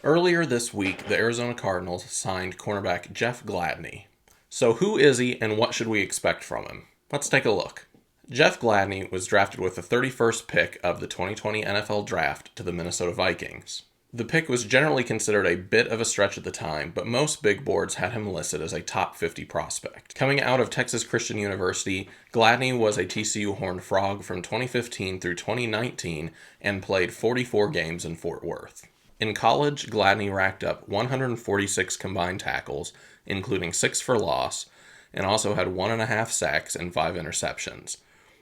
Earlier this week, the Arizona Cardinals signed cornerback Jeff Gladney. So who is he and what should we expect from him? Let's take a look. Jeff Gladney was drafted with the 31st pick of the 2020 NFL Draft to the Minnesota Vikings. The pick was generally considered a bit of a stretch at the time, but most big boards had him listed as a top 50 prospect. Coming out of Texas Christian University, Gladney was a TCU Horned Frog from 2015 through 2019 and played 44 games in Fort Worth. In college, Gladney racked up 146 combined tackles, including 6 for loss, and also had 1.5 sacks and 5 interceptions.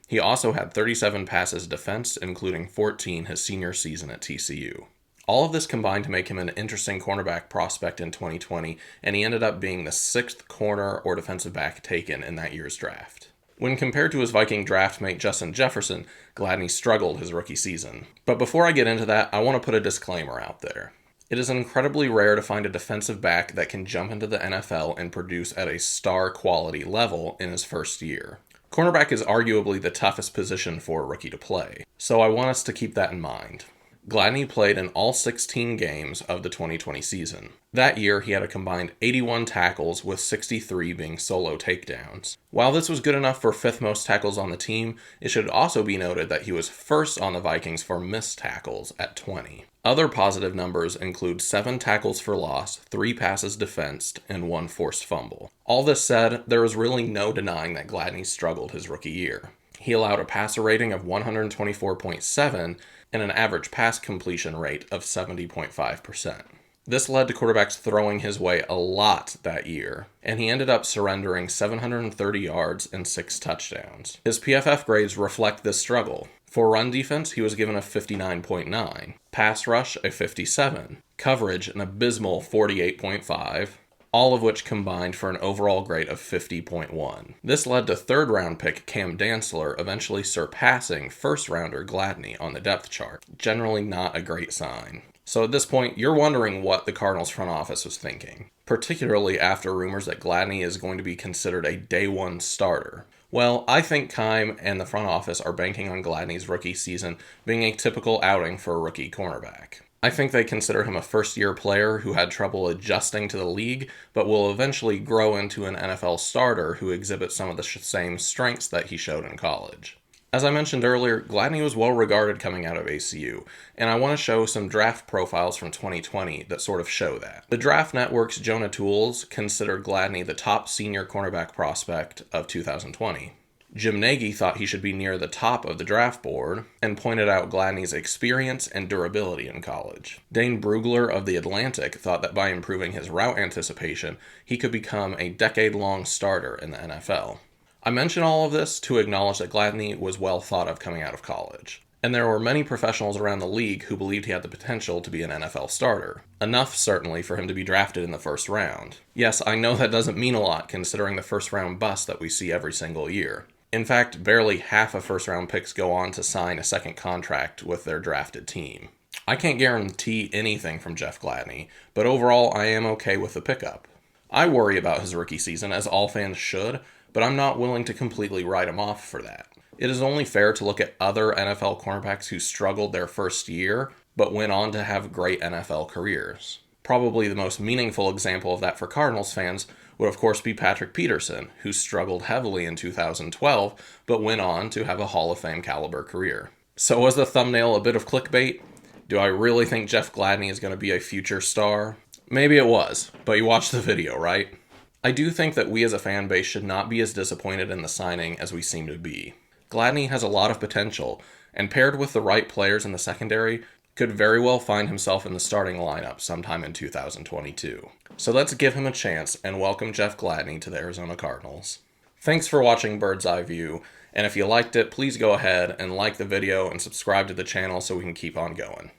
He also had 37 passes defensed, including 14 his senior season at TCU. All of this combined to make him an interesting cornerback prospect in 2020, and he ended up being the 6th corner or defensive back taken in that year's draft. When compared to his Viking draft mate Justin Jefferson, Gladney struggled his rookie season. But before I get into that, I want to put a disclaimer out there. It is incredibly rare to find a defensive back that can jump into the NFL and produce at a star quality level in his first year. Cornerback is arguably the toughest position for a rookie to play, so I want us to keep that in mind. Gladney played in all 16 games of the 2020 season. That year, he had a combined 81 tackles, with 63 being solo takedowns. While this was good enough for 5th most tackles on the team, it should also be noted that he was first on the Vikings for missed tackles at 20. Other positive numbers include 7 tackles for loss, 3 passes defensed, and 1 forced fumble. All this said, there is really no denying that Gladney struggled his rookie year. He allowed a passer rating of 124.7 and an average pass completion rate of 70.5%. This led to quarterbacks throwing his way a lot that year, and he ended up surrendering 730 yards and 6 touchdowns. His PFF grades reflect this struggle. For run defense, he was given a 59.9, pass rush a 57, coverage an abysmal 48.5, all of which combined for an overall grade of 50.1. This led to 3rd round pick Cam Dantzler eventually surpassing 1st rounder Gladney on the depth chart. Generally not a great sign. So at this point, you're wondering what the Cardinals front office was thinking, particularly after rumors that Gladney is going to be considered a day 1 starter. Well, I think Keim and the front office are banking on Gladney's rookie season being a typical outing for a rookie cornerback. I think they consider him a first-year player who had trouble adjusting to the league, but will eventually grow into an NFL starter who exhibits some of the same strengths that he showed in college. As I mentioned earlier, Gladney was well regarded coming out of ACU, and I want to show some draft profiles from 2020 that sort of show that. The Draft Network's Jonah Tools considered Gladney the top senior cornerback prospect of 2020. Jim Nagy thought he should be near the top of the draft board and pointed out Gladney's experience and durability in college. Dane Brugler of The Atlantic thought that by improving his route anticipation, he could become a decade-long starter in the NFL. I mention all of this to acknowledge that Gladney was well thought of coming out of college, and there were many professionals around the league who believed he had the potential to be an NFL starter. Enough, certainly, for him to be drafted in the 1st round. Yes, I know that doesn't mean a lot considering the 1st round bust that we see every single year. In fact, barely half of 1st round picks go on to sign a 2nd contract with their drafted team. I can't guarantee anything from Jeff Gladney, but overall I am okay with the pickup. I worry about his rookie season, as all fans should, but I'm not willing to completely write him off for that. It is only fair to look at other NFL cornerbacks who struggled their first year, but went on to have great NFL careers. Probably the most meaningful example of that for Cardinals fans would of course be Patrick Peterson, who struggled heavily in 2012, but went on to have a Hall of Fame caliber career. So was the thumbnail a bit of clickbait? Do I really think Jeff Gladney is going to be a future star? Maybe it was, but you watched the video, right? I do think that we as a fan base should not be as disappointed in the signing as we seem to be. Gladney has a lot of potential, and paired with the right players in the secondary, could very well find himself in the starting lineup sometime in 2022. So let's give him a chance and welcome Jeff Gladney to the Arizona Cardinals. Thanks for watching Bird's Eye View, and if you liked it, please go ahead and like the video and subscribe to the channel so we can keep on going.